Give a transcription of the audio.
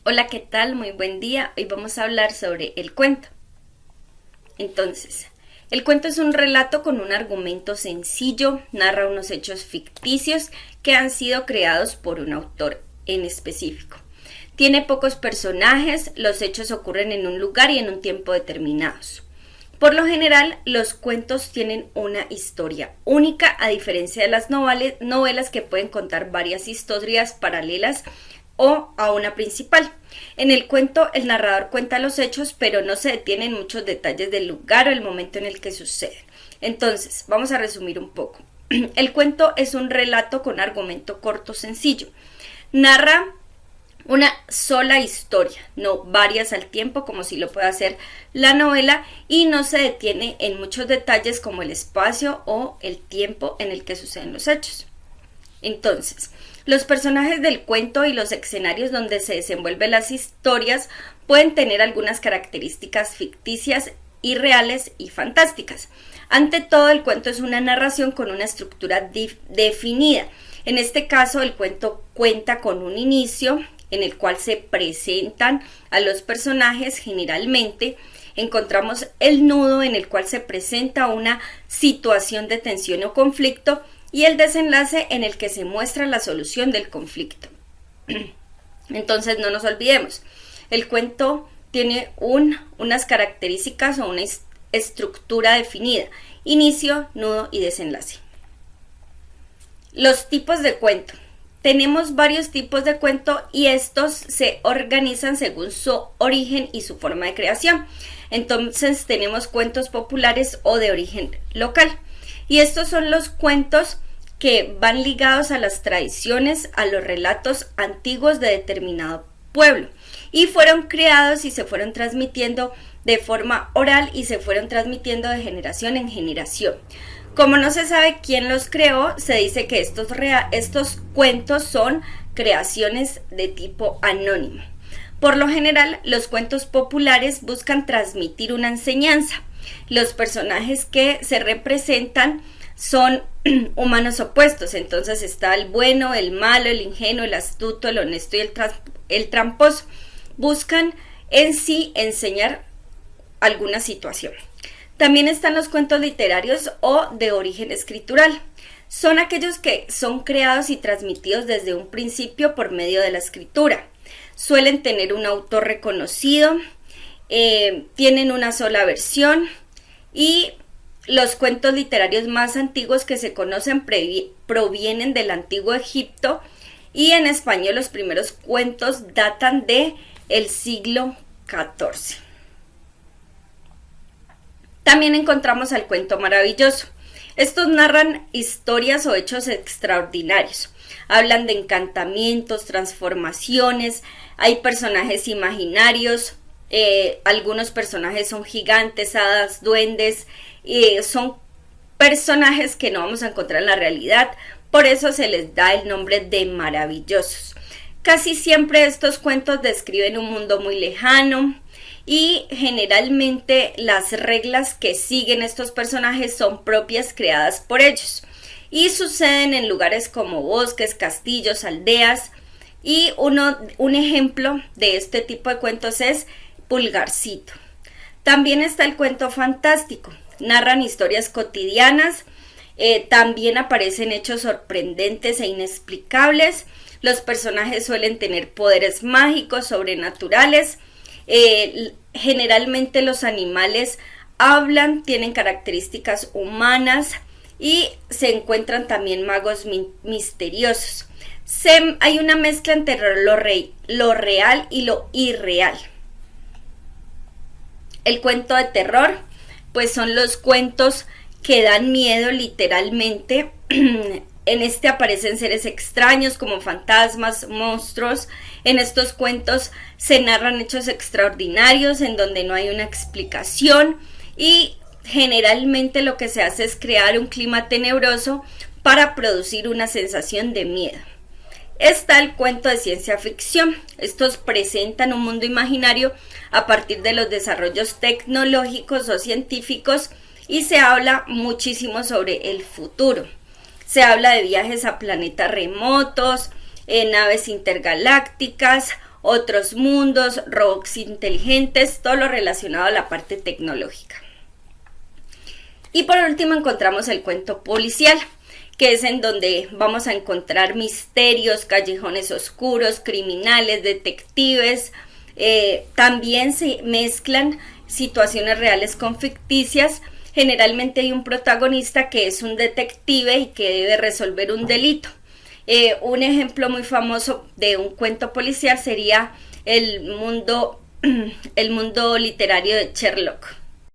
Hola, ¿qué tal? Muy buen día. Hoy vamos a hablar sobre el cuento. Entonces, el cuento es un relato con un argumento sencillo, narra unos hechos ficticios que han sido creados por un autor en específico. Tiene pocos personajes, los hechos ocurren en un lugar y en un tiempo determinados. Por lo general, los cuentos tienen una historia única, a diferencia de las novelas que pueden contar varias historias paralelas o a una principal. En el cuento, el narrador cuenta los hechos, pero no se detiene en muchos detalles del lugar o el momento en el que suceden. Entonces, vamos a resumir un poco. El cuento es un relato con argumento corto, sencillo. Narra una sola historia, no varias al tiempo como si lo puede hacer la novela, y no se detiene en muchos detalles como el espacio o el tiempo en el que suceden los hechos. Entonces, los personajes del cuento y los escenarios donde se desenvuelven las historias pueden tener algunas características ficticias, irreales y fantásticas. Ante todo, el cuento es una narración con una estructura definida. En este caso, el cuento cuenta con un inicio en el cual se presentan a los personajes. Generalmente encontramos el nudo en el cual se presenta una situación de tensión o conflicto, y el desenlace en el que se muestra la solución del conflicto. Entonces, no nos olvidemos, el cuento tiene unas características o una estructura definida: inicio, nudo y desenlace. Los tipos de cuento. Tenemos varios tipos de cuento y estos se organizan según su origen y su forma de creación. Entonces, tenemos cuentos populares o de origen local. Y estos son los cuentos que van ligados a las tradiciones, a los relatos antiguos de determinado pueblo, y fueron creados y se fueron transmitiendo de forma oral y se fueron transmitiendo de generación en generación. Como no se sabe quién los creó, se dice que estos cuentos son creaciones de tipo anónimo. Por lo general, los cuentos populares buscan transmitir una enseñanza. Los personajes que se representan son humanos opuestos. Entonces está el bueno, el malo, el ingenuo, el astuto, el honesto y el tramposo. Buscan en sí enseñar alguna situación. También están los cuentos literarios o de origen escritural. Son aquellos que son creados y transmitidos desde un principio por medio de la escritura. Suelen tener un autor reconocido, tienen una sola versión, y los cuentos literarios más antiguos que se conocen provienen del antiguo Egipto, y en español los primeros cuentos datan del siglo XIV. También encontramos al cuento maravilloso. Estos narran historias o hechos extraordinarios. Hablan de encantamientos, transformaciones, hay personajes imaginarios, algunos personajes son gigantes, hadas, duendes, son personajes que no vamos a encontrar en la realidad, por eso se les da el nombre de maravillosos. Casi siempre estos cuentos describen un mundo muy lejano, y generalmente las reglas que siguen estos personajes son propias, creadas por ellos, y suceden en lugares como bosques, castillos, aldeas. Y un ejemplo de este tipo de cuentos es Pulgarcito. También está el cuento fantástico. Narran historias cotidianas, también aparecen hechos sorprendentes e inexplicables. Los personajes suelen tener poderes mágicos, sobrenaturales. Generalmente los animales hablan, tienen características humanas, y se encuentran también magos misteriosos. Hay una mezcla entre lo real y lo irreal. El cuento de terror, pues son los cuentos que dan miedo literalmente. En este aparecen seres extraños como fantasmas, monstruos. En estos cuentos se narran hechos extraordinarios en donde no hay una explicación, y generalmente lo que se hace es crear un clima tenebroso para producir una sensación de miedo. Está el cuento de ciencia ficción. Estos presentan un mundo imaginario a partir de los desarrollos tecnológicos o científicos, y se habla muchísimo sobre el futuro. Se habla de viajes a planetas remotos, naves intergalácticas otros mundos, robots inteligentes, todo lo relacionado a la parte tecnológica. Y por último encontramos el cuento policial, que es en donde vamos a encontrar misterios, callejones oscuros, criminales, detectives. También se mezclan situaciones reales con ficticias. Generalmente hay un protagonista que es un detective y que debe resolver un delito. Un ejemplo muy famoso de un cuento policial sería el mundo literario de Sherlock.